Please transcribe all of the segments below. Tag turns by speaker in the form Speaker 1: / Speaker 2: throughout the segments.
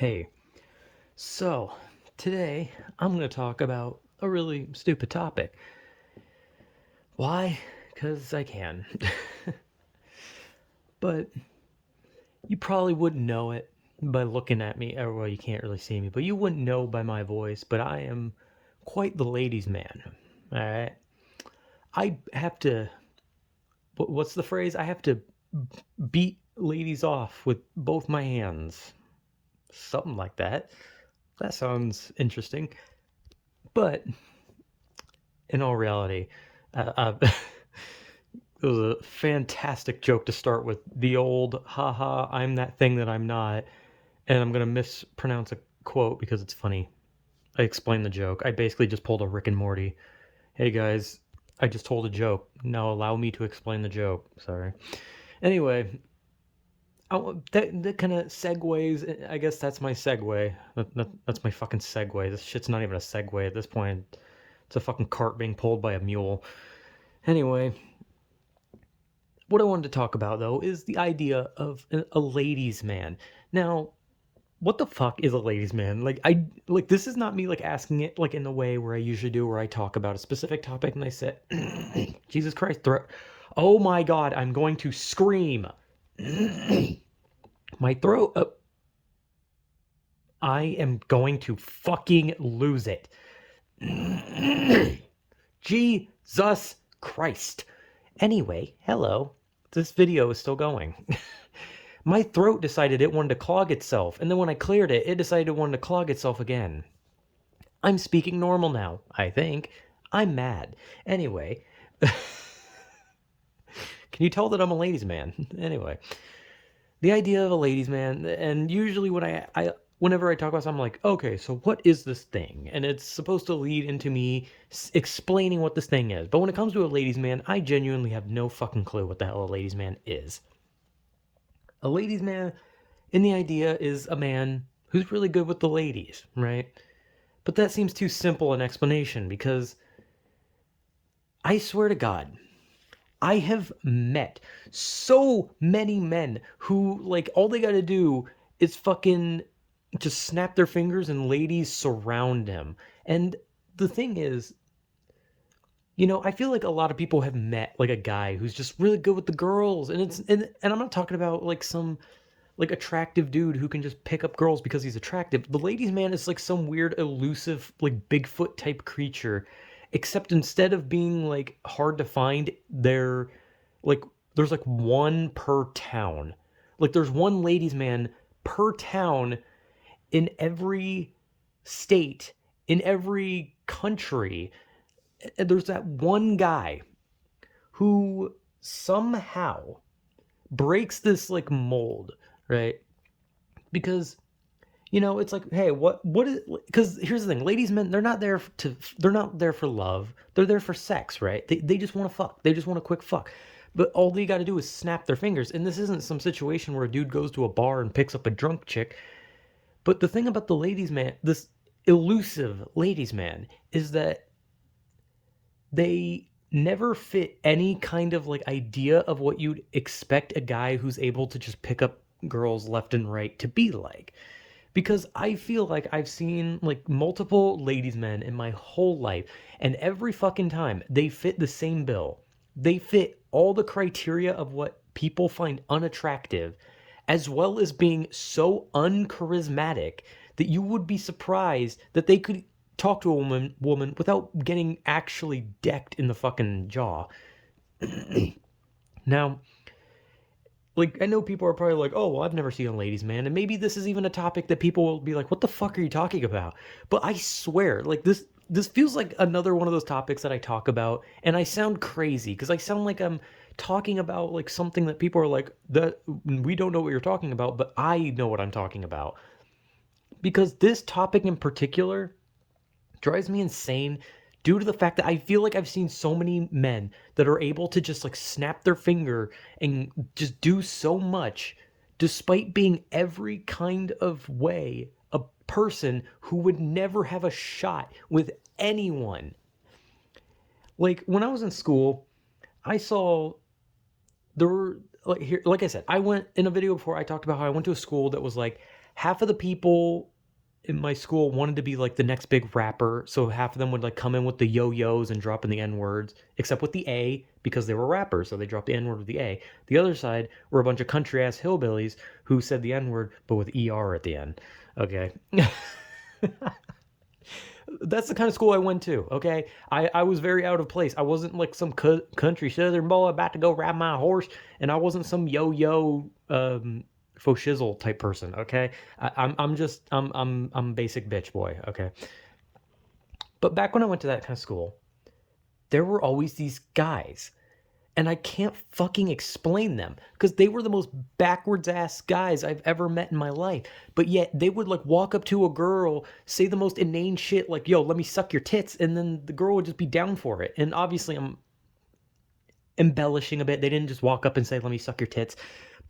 Speaker 1: Hey, so today I'm going to talk about a really stupid topic. Why? Because I can. But you probably wouldn't know it by looking at me. Or, well, you can't really see me, but you wouldn't know by my voice. But I am quite the ladies' man. All right. I have to. What's the phrase? I have to beat ladies off with both my hands. Something like that. That sounds interesting. But in all reality, it was a fantastic joke to start with. The old, haha, I'm that thing that I'm not. And I'm going to mispronounce a quote because it's funny. I explained the joke. I basically just pulled a Rick and Morty. Hey guys, I just told a joke. Now allow me to explain the joke. Sorry. Anyway, that kind of segues. I guess that's my segue. That's my fucking segue. This shit's not even a segue at this point. It's a fucking cart being pulled by a mule. Anyway, what I wanted to talk about though is the idea of a ladies' man. Now, what the fuck is a ladies' man? Like this is not me like asking it like in the way where I usually do, where I talk about a specific topic and I say, Jesus Christ, throat. Oh my god, I'm going to scream. My throat. I am going to fucking lose it. Jesus Christ. Anyway, hello. This video is still going. My throat decided it wanted to clog itself, and then when I cleared it, it decided it wanted to clog itself again. I'm speaking normal now, I think. I'm mad. Anyway, can you tell that I'm a ladies' man? Anyway, the idea of a ladies' man, and usually when whenever I talk about something, I'm like, okay, so what is this thing? And it's supposed to lead into me explaining what this thing is. But when it comes to a ladies' man, I genuinely have no fucking clue what the hell a ladies' man is. A ladies' man, in the idea, is a man who's really good with the ladies, right? But that seems too simple an explanation because I swear to God, I have met so many men who, like, all they gotta do is fucking just snap their fingers and ladies surround him. And the thing is, I feel like a lot of people have met like a guy who's just really good with the girls, and I'm not talking about like some like attractive dude who can just pick up girls because he's attractive. The ladies' man is like some weird elusive like Bigfoot type creature, except instead of being like hard to find, like there's like one per town. Like there's one ladies' man per town in every state, in every country. And there's that one guy who somehow breaks this like mold, right? Because it's like, hey, what is, because here's the thing, ladies, men, they're not there for love, they're there for sex, right? They just want to fuck, they just want a quick fuck, but all they got to do is snap their fingers. And this isn't some situation where a dude goes to a bar and picks up a drunk chick. But the thing about the ladies man, this elusive ladies man, is that they never fit any kind of like idea of what you'd expect a guy who's able to just pick up girls left and right to be like. Because I feel like I've seen like multiple ladies men in my whole life, and every fucking time they fit the same bill. They fit all the criteria of what people find unattractive, as well as being so uncharismatic that you would be surprised that they could talk to a woman without getting actually decked in the fucking jaw. Now, like, I know people are probably like, oh, well, I've never seen a ladies' man. And maybe this is even a topic that people will be like, what the fuck are you talking about? But I swear, like, this feels like another one of those topics that I talk about, and I sound crazy because I sound like I'm talking about like something that people are like, that we don't know what you're talking about, but I know what I'm talking about. Because this topic in particular drives me insane due to the fact that I feel like I've seen so many men that are able to just like snap their finger and just do so much despite being every kind of way a person who would never have a shot with anyone. Like when I was in school, I saw there were like here, like I said, I went in a video before, I talked about how I went to a school that was like half of the people in my school wanted to be like the next big rapper, so half of them would like come in with the yo-yos and drop in the n-words, except with the A because they were rappers, so they dropped the n-word with the A. The other side were a bunch of country ass hillbillies who said the n-word but with er at the end. Okay. That's the kind of school I went to. Okay, I was very out of place. I wasn't like some country southern boy about to go ride my horse, and I wasn't some yo-yo faux shizzle type person. Okay, I'm just I'm basic bitch boy. Okay, but back when I went to that kind of school, there were always these guys, and I can't fucking explain them because they were the most backwards ass guys I've ever met in my life. But yet they would like walk up to a girl, say the most inane shit like, "Yo, let me suck your tits," and then the girl would just be down for it. And obviously, I'm embellishing a bit. They didn't just walk up and say, "Let me suck your tits."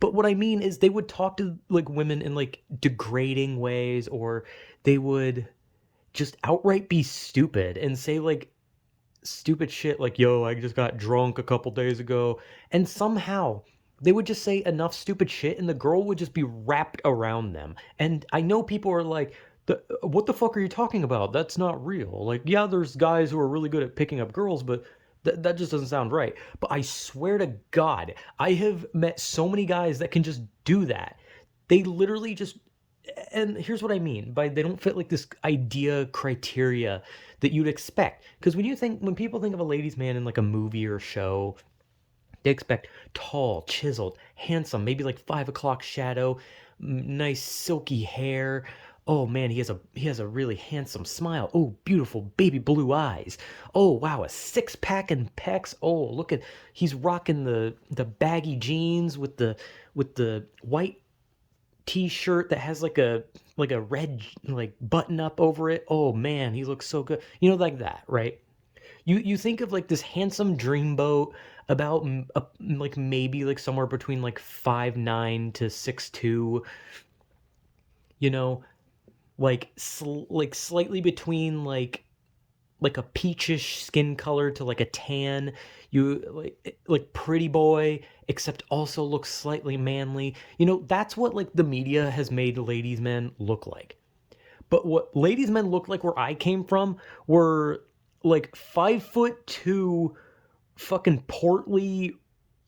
Speaker 1: But what I mean is they would talk to like women in like degrading ways, or they would just outright be stupid and say like stupid shit like, "Yo, I just got drunk a couple days ago." And somehow they would just say enough stupid shit and the girl would just be wrapped around them. And I know people are like, what the fuck are you talking about? That's not real. Like, yeah, there's guys who are really good at picking up girls, but that just doesn't sound right. But I swear to God, I have met so many guys that can just do that. They literally just, and here's what I mean by they don't fit like this idea criteria that you'd expect. Because when people think of a ladies' man in like a movie or show, they expect tall, chiseled, handsome, maybe like 5 o'clock shadow, nice silky hair. Oh man, he has a really handsome smile. Oh, beautiful baby blue eyes. Oh wow, a six pack and pecs. Oh, look at he's rocking the baggy jeans with the white t-shirt that has like a red like button up over it. Oh man, he looks so good. Like that, right? You think of like this handsome dreamboat about like maybe like somewhere between like 5'9" to 6'2", you know, like like slightly between like a peachish skin color to like a tan. You like pretty boy, except also looks slightly manly. That's what like the media has made ladies men look like. But what ladies men look like where I came from were like 5'2" fucking portly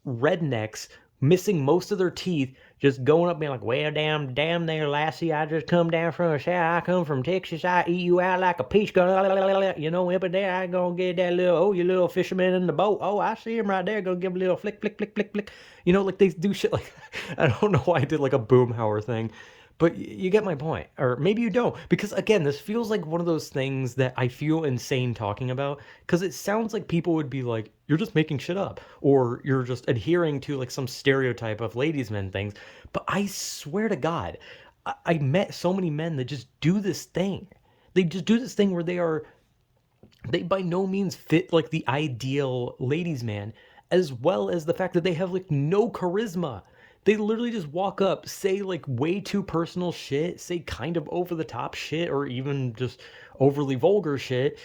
Speaker 1: rednecks missing most of their teeth, just going up being like, "Well, damn there, lassie, I just come down from a shower. I come from Texas. I eat you out like a peach." Up there, I gonna get that you little fisherman in the boat. Oh, I see him right there. Gonna give him a little flick, flick, flick, flick, flick. Like they do shit like that. I don't know why I did like a Boomhauer thing. But you get my point. Or maybe you don't. Because again, this feels like one of those things that I feel insane talking about. Because it sounds like people would be like, "You're just making shit up." Or you're just adhering to like some stereotype of ladies' men things. But I swear to God, I met so many men that just do this thing. They just do this thing where they by no means fit like the ideal ladies' man, as well as the fact that they have like no charisma. They literally just walk up, say like way too personal shit, say kind of over the top shit, or even just overly vulgar shit,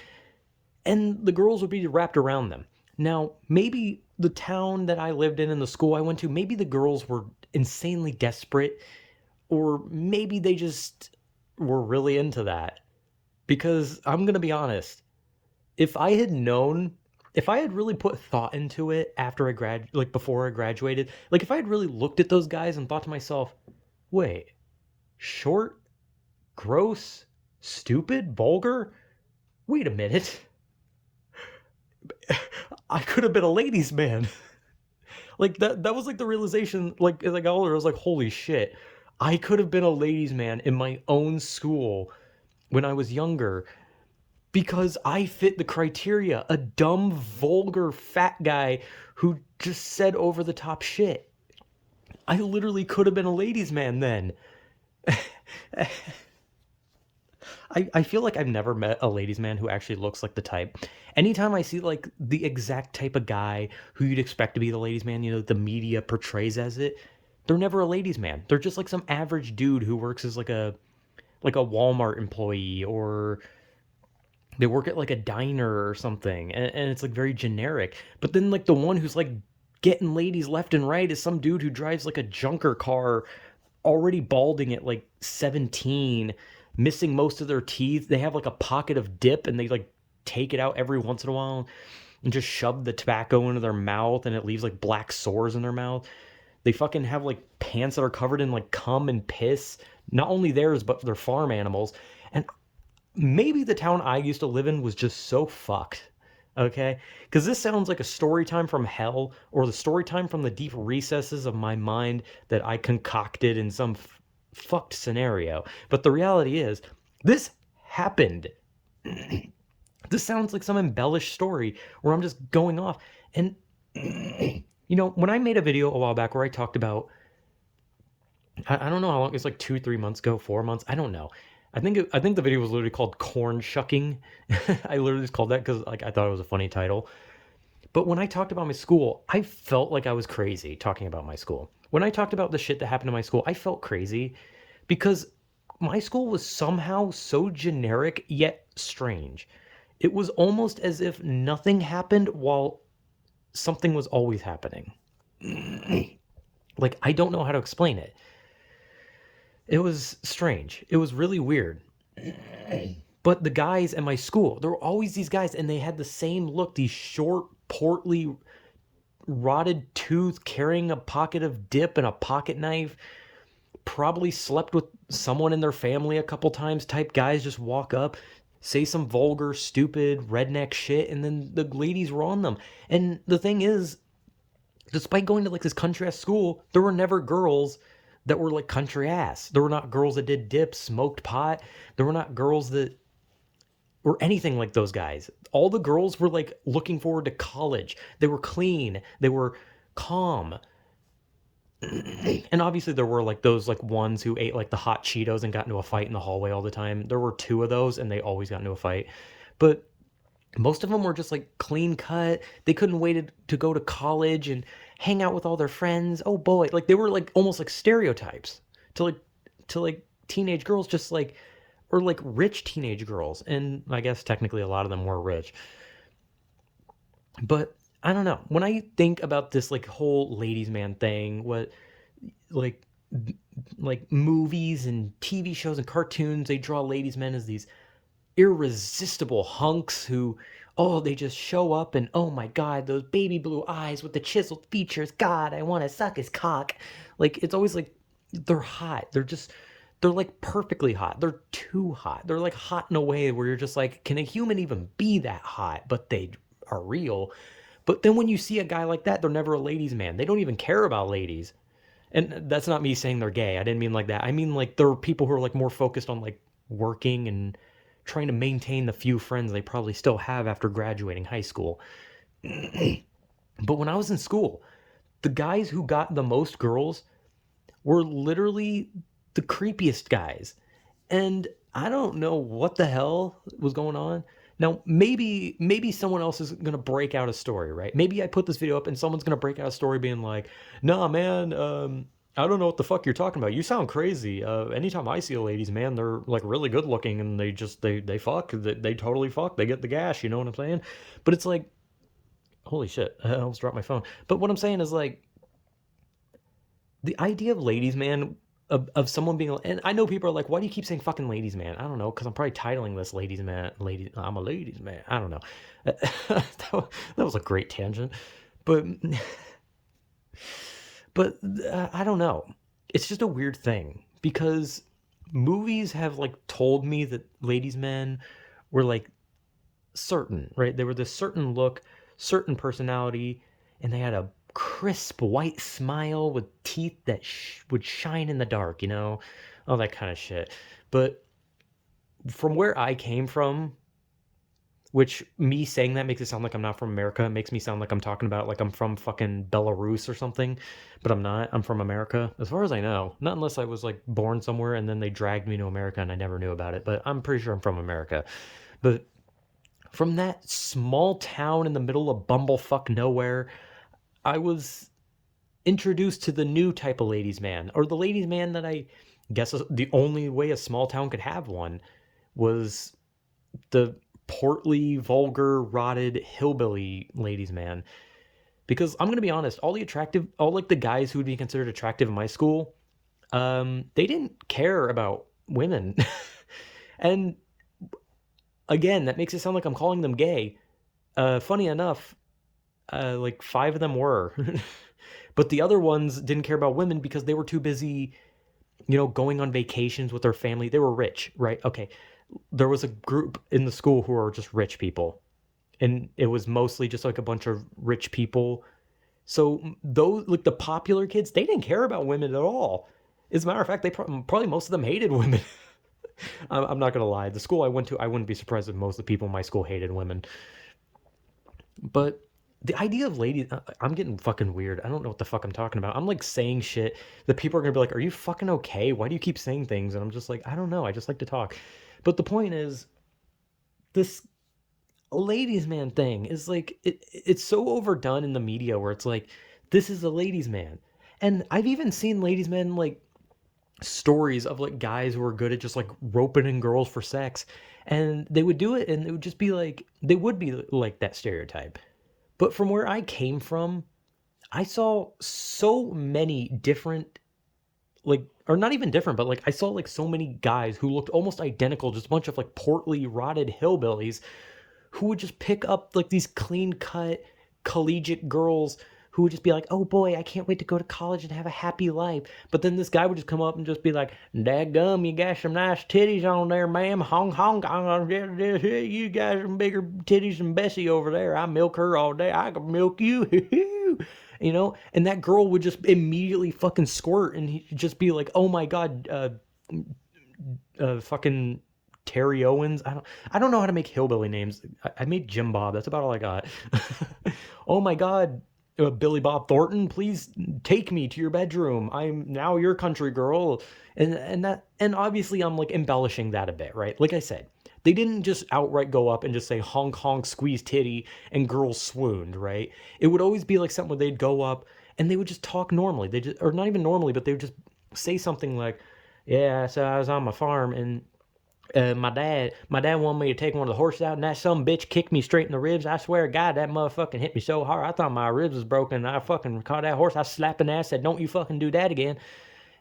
Speaker 1: and the girls would be wrapped around them. Now, maybe the town that I lived in and the school I went to, maybe the girls were insanely desperate, or maybe they just were really into that. Because I'm gonna be honest, if I had known, if I had really put thought into it after like before I graduated, like if I had really looked at those guys and thought to myself, "Wait, short, gross, stupid, vulgar? Wait a minute. I could have been a ladies' man." Like that was like the realization, like as I got older, I was like, "Holy shit. I could have been a ladies' man in my own school when I was younger." Because I fit the criteria. A dumb, vulgar, fat guy who just said over the top shit. I literally could have been a ladies' man then. I feel like I've never met a ladies' man who actually looks like the type. Anytime I see like the exact type of guy who you'd expect to be the ladies' man, the media portrays as it, they're never a ladies' man. They're just like some average dude who works as like a Walmart employee, or they work at like a diner or something, and it's like very generic. But then like the one who's like getting ladies left and right is some dude who drives like a junker car already balding at like 17, missing most of their teeth. They have like a pocket of dip and they like take it out every once in a while and just shove the tobacco into their mouth and it leaves like black sores in their mouth. They fucking have like pants that are covered in like cum and piss, not only theirs but their farm animals. And maybe the town I used to live in was just so fucked. Okay? Because this sounds like a story time from hell or the story time from the deep recesses of my mind that I concocted in some fucked scenario. But the reality is, this happened. This sounds like some embellished story where I'm just going off. And, when I made a video a while back where I talked about, I don't know how long, it's like 2, 3 months ago, 4 months, I don't know. I think the video was literally called corn shucking. I literally just called that because like I thought it was a funny title. But when I talked about my school, I felt like I was crazy talking about my school. When I talked about the shit that happened to my school, I felt crazy because my school was somehow so generic yet strange. It was almost as if nothing happened while something was always happening. Like, I don't know how to explain it. It was strange. It was really weird. But the guys at my school, there were always these guys, and they had the same look, these short, portly, rotted tooth, carrying a pocket of dip and a pocket knife, probably slept with someone in their family a couple times type guys just walk up, say some vulgar, stupid, redneck shit, and then the ladies were on them. And the thing is, despite going to like this country ass school, there were never girls that were like country ass. There were not girls that did dip, smoked pot. There were not girls that were anything like those guys. All the girls were like looking forward to college. They were clean. They were calm. And obviously there were like those like ones who ate like the hot Cheetos and got into a fight in the hallway all the time. There were two of those and they always got into a fight. But most of them were just like clean cut. They couldn't wait to go to college and hang out with all their friends. Oh boy, like they were like almost like stereotypes to like teenage girls, just like, or like rich teenage girls. And I guess technically a lot of them were rich. But I don't know. When I think about this like whole ladies man thing, what like like movies and TV shows and cartoons, they draw ladies men as these irresistible hunks who, oh, they just show up and oh my god, those baby blue eyes with the chiseled features, god, I want to suck his cock. Like, it's always like they're hot, they're like perfectly hot, they're too hot, they're like hot in a way where you're just like, can a human even be that hot? But they are real. But then when you see a guy like that, they're never a ladies man, they don't even care about ladies. And that's not me saying they're gay, I didn't mean like that, I mean like there are people who are like more focused on like working and trying to maintain the few friends they probably still have after graduating high school. But when I was in school, the guys who got the most girls were literally the creepiest guys. And I don't know what the hell was going on. Now, maybe someone else is going to break out a story, right? Maybe I put this video up and someone's going to break out a story being like, "Nah, man, I don't know what the fuck you're talking about. You sound crazy. Anytime I see a ladies, man, they're like really good looking and they fuck. They totally fuck. They get the gash, you know what I'm saying?" But it's like, holy shit, I almost dropped my phone. But what I'm saying is like the idea of ladies, man, of someone being, and I know people are like, why do you keep saying fucking ladies, man? I don't know, because I'm probably titling this ladies, man, ladies, I'm a ladies, man. I don't know. That was a great tangent. But But I don't know. It's just a weird thing because movies have like told me that ladies' men were like certain, right? They were this certain look, certain personality, and they had a crisp white smile with teeth that would shine in the dark, all that kind of shit. But from where I came from, which me saying that makes it sound like I'm not from America. It makes me sound like I'm talking about like I'm from fucking Belarus or something. But I'm not. I'm from America. As far as I know. Not unless I was like born somewhere and then they dragged me to America and I never knew about it. But I'm pretty sure I'm from America. But from that small town in the middle of bumblefuck nowhere, I was introduced to the new type of ladies man. Or the ladies man that I guess the only way a small town could have one was the portly, vulgar, rotted, hillbilly ladies man. Because I'm gonna be honest, all like the guys who would be considered attractive in my school, they didn't care about women. And again, that makes it sound like I'm calling them gay. Funny enough, like 5 of them were. But the other ones didn't care about women because they were too busy, going on vacations with their family. They were rich, right? Okay. There was a group in the school who were just rich people, and it was mostly just like a bunch of rich people. So those, like the popular kids, they didn't care about women at all. As a matter of fact, they probably most of them hated women. I'm not gonna lie. The school I went to, I wouldn't be surprised if most of the people in my school hated women. But the idea of ladies, I'm getting fucking weird. I don't know what the fuck I'm talking about. I'm like saying shit that people are gonna be like, "Are you fucking okay? Why do you keep saying things?" And I'm just like, I don't know. I just like to talk. But the point is, this ladies man thing is like it's so overdone in the media where it's like this is a ladies man. And I've even seen ladies men like stories of like guys who are good at just like roping in girls for sex, and they would do it and it would just be like they would be like that stereotype. But from where I came from, I saw so many different, like, or not even different, but like I saw like so many guys who looked almost identical, just a bunch of like portly rotted hillbillies who would just pick up like these clean cut collegiate girls who would just be like, "Oh boy, I can't wait to go to college and have a happy life." But then this guy would just come up and just be like, "Dadgum, you got some nice titties on there, ma'am. Hong hong, you got some bigger titties than Bessie over there. I milk her all day. I can milk you." And that girl would just immediately fucking squirt, and he'd just be like, "Oh my god, fucking Terry Owens." I don't know how to make hillbilly names. I made Jim Bob. That's about all I got. Oh my god, Billy Bob Thornton, please take me to your bedroom. I'm now your country girl. And obviously I'm like embellishing that a bit, right? Like I said, they didn't just outright go up and just say honk honk squeeze titty and girls swooned, right? It would always be like something where they'd go up and they would just talk normally. They just, or not even normally, but they would just say something like, "Yeah, so I was on my farm and my dad wanted me to take one of the horses out, and that some bitch kicked me straight in the ribs. I swear to God, that motherfucking hit me so hard. I thought my ribs was broken. And I fucking caught that horse. I slapped an ass, said, 'Don't you fucking do that again.'"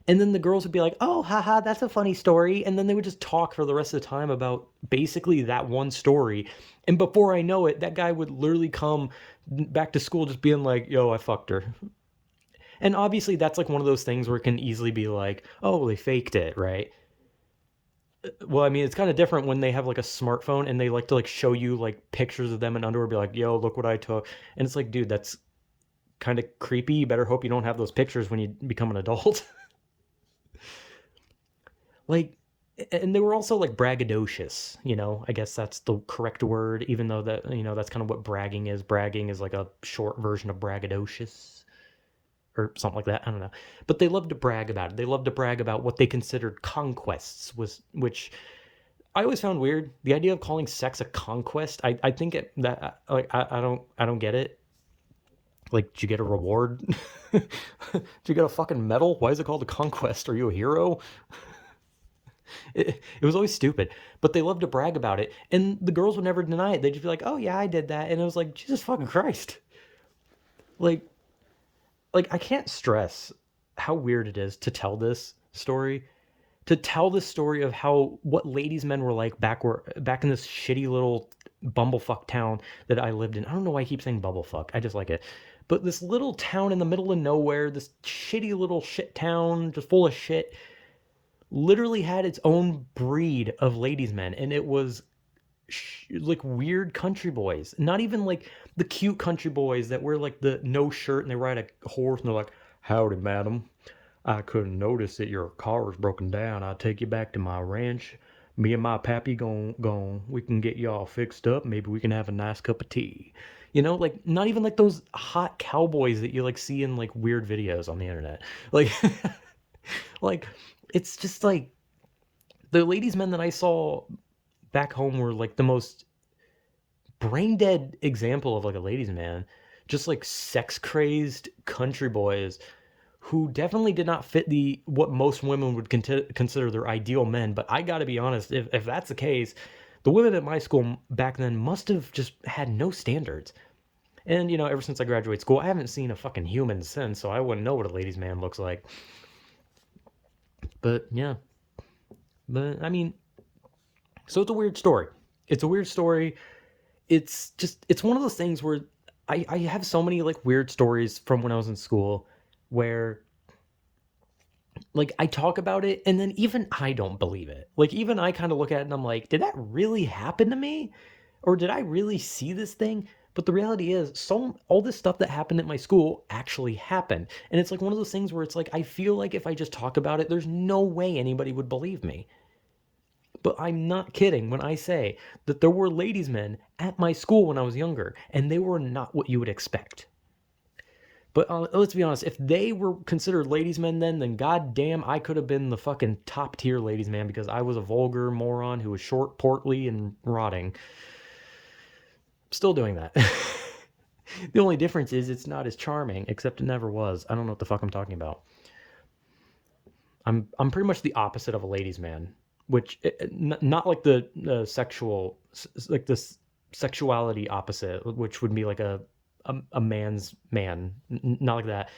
Speaker 1: And then the girls would be like, "Oh, haha, that's a funny story." And then they would just talk for the rest of the time about basically that one story. And before I know it, that guy would literally come back to school just being like, "Yo, I fucked her." And obviously, that's like one of those things where it can easily be like, "Oh, they faked it," right? Well, I mean, it's kind of different when they have like a smartphone and they like to like show you like pictures of them in underwear, be like, "Yo, look what I took." And it's like, dude, that's kind of creepy. You better hope you don't have those pictures when you become an adult. Like, and they were also like braggadocious, I guess that's the correct word, even though that's kind of what bragging is. Bragging is like a short version of braggadocious or something like that. I don't know. But they love to brag about it. They love to brag about what they considered conquests, which I always found weird. The idea of calling sex a conquest. I think that like I don't get it. Like, did you get a reward? Did you get a fucking medal? Why is it called a conquest? Are you a hero? It was always stupid, but they love to brag about it, and the girls would never deny it. They'd just be like, "Oh yeah, I did that," and it was like, Jesus fucking Christ. Like, I can't stress how weird it is to tell this story. To tell the story of how what ladies men were like back in this shitty little bumblefuck town that I lived in. I don't know why I keep saying bumblefuck. I just like it. But this little town in the middle of nowhere, this shitty little shit town just full of shit, literally had its own breed of ladies men, and it was like weird country boys. Not even like the cute country boys that wear like the no shirt and they ride a horse and they're like, "Howdy, madam. I couldn't notice that your car was broken down. I'll take you back to my ranch. Me and my pappy gon' we can get you all fixed up. Maybe we can have a nice cup of tea." Like not even like those hot cowboys that you like see in like weird videos on the internet. Like like it's just like the ladies men that I saw back home were like the most brain dead example of like a ladies man. Just like sex crazed country boys who definitely did not fit the what most women would consider their ideal men. But I gotta be honest, if that's the case, the women at my school back then must have just had no standards. And ever since I graduated school, I haven't seen a fucking human since, so I wouldn't know what a ladies man looks like. But yeah, but I mean, so it's a weird story. It's a weird story. It's just it's one of those things where I have so many like weird stories from when I was in school where like I talk about it and then even I don't believe it. Like even I kind of look at it and I'm like, did that really happen to me? Or did I really see this thing? But the reality is, so all this stuff that happened at my school actually happened. And it's like one of those things where it's like I feel like if I just talk about it, there's no way anybody would believe me. But I'm not kidding when I say that there were ladies' men at my school when I was younger, and they were not what you would expect. But let's be honest, if they were considered ladies' men then goddamn, I could have been the fucking top tier ladies' man because I was a vulgar moron who was short, portly, and rotting. Still doing that. The only difference is it's not as charming, except it never was. I don't know what the fuck I'm talking about. I'm pretty much the opposite of a ladies' man, which not like the sexual like this sexuality opposite, which would be like a man's man, not like that.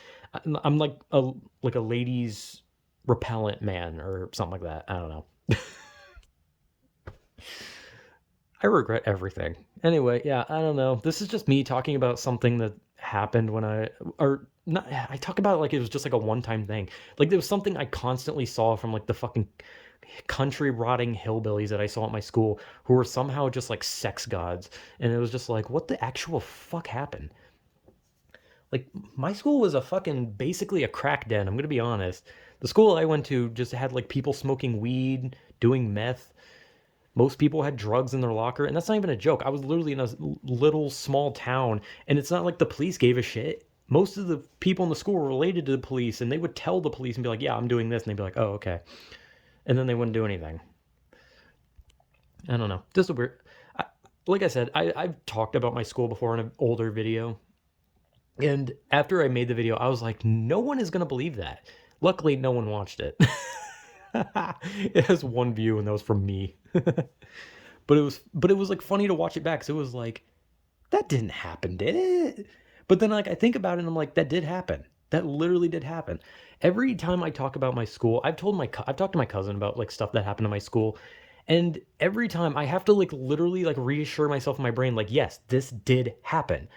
Speaker 1: I'm like a ladies repellent man or something like that. I don't know. I regret everything. Anyway, yeah, I don't know. This is just me talking about something that happened when or not, I talk about it like it was just like a one-time thing. Like there was something I constantly saw from like the fucking country rotting hillbillies that I saw at my school who were somehow just like sex gods. And it was just like, what the actual fuck happened? Like my school was a fucking basically a crack den. I'm gonna be honest. The school I went to just had like people smoking weed, doing meth. Most people had drugs in their locker, and that's not even a joke. I was literally in a little small town, and it's not like the police gave a shit. Most of the people in the school were related to the police, and they would tell the police and be like, "Yeah, I'm doing this," and they'd be like, "Oh, okay," and then they wouldn't do anything. I don't know. This is weird. I, like I said, I've talked about my school before in an older video, and after I made the video, I was like, no one is gonna believe that. Luckily, no one watched it. It has one view, and that was from me. But it was like funny to watch it back because it was like that didn't happen, did it? But then like I think about it and I'm like that did happen. That literally did happen. Every time I talk about my school, I've talked to my cousin about like stuff that happened to my school, and every time I have to like literally like reassure myself in my brain like yes, this did happen.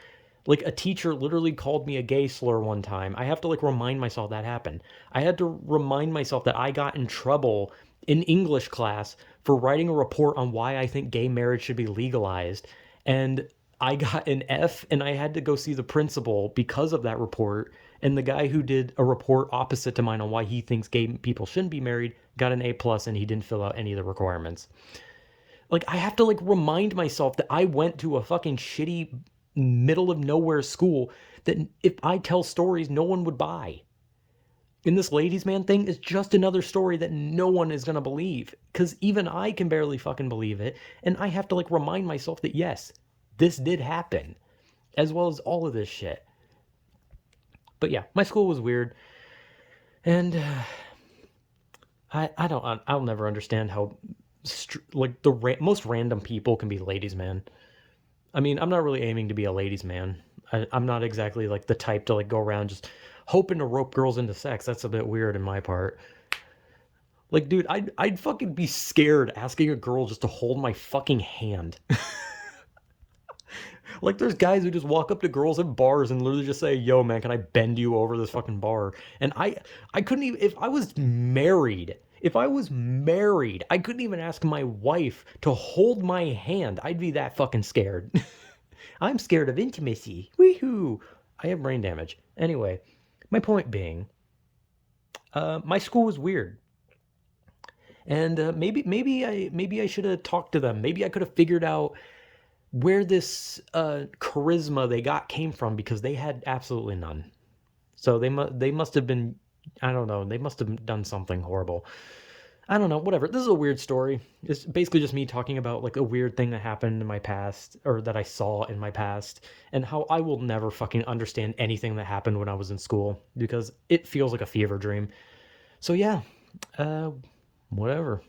Speaker 1: Like a teacher literally called me a gay slur one time. I have to like remind myself that happened. I had to remind myself that I got in trouble in English class for writing a report on why I think gay marriage should be legalized. And I got an F and I had to go see the principal because of that report. And the guy who did a report opposite to mine on why he thinks gay people shouldn't be married got an A plus and he didn't fill out any of the requirements. Like I have to like remind myself that I went to a fucking shitty middle of nowhere school that if I tell stories no one would buy. And this ladies man thing is just another story that no one is going to believe cuz even I can barely fucking believe it and I have to like remind myself that yes, this did happen as well as all of this shit. But yeah, my school was weird and I don't I'll never understand how like the most random people can be ladies man. I mean, I'm not really aiming to be a ladies' man. I'm not exactly like the type to like go around just hoping to rope girls into sex. That's a bit weird in my part. Like, dude, I'd fucking be scared asking a girl just to hold my fucking hand. Like, there's guys who just walk up to girls at bars and literally just say, "Yo, man, can I bend you over this fucking bar?" And I couldn't even if I was married. If I was married, I couldn't even ask my wife to hold my hand. I'd be that fucking scared. I'm scared of intimacy. Woohoo! I have brain damage. Anyway, my point being, my school was weird, and maybe I should have talked to them. Maybe I could have figured out where this charisma they got came from because they had absolutely none. So they must have been I don't know. They must have done something horrible. I don't know, whatever. This is a weird story. It's basically just me talking about like a weird thing that happened in my past or that I saw in my past and how I will never fucking understand anything that happened when I was in school because it feels like a fever dream. So yeah, uh whatever.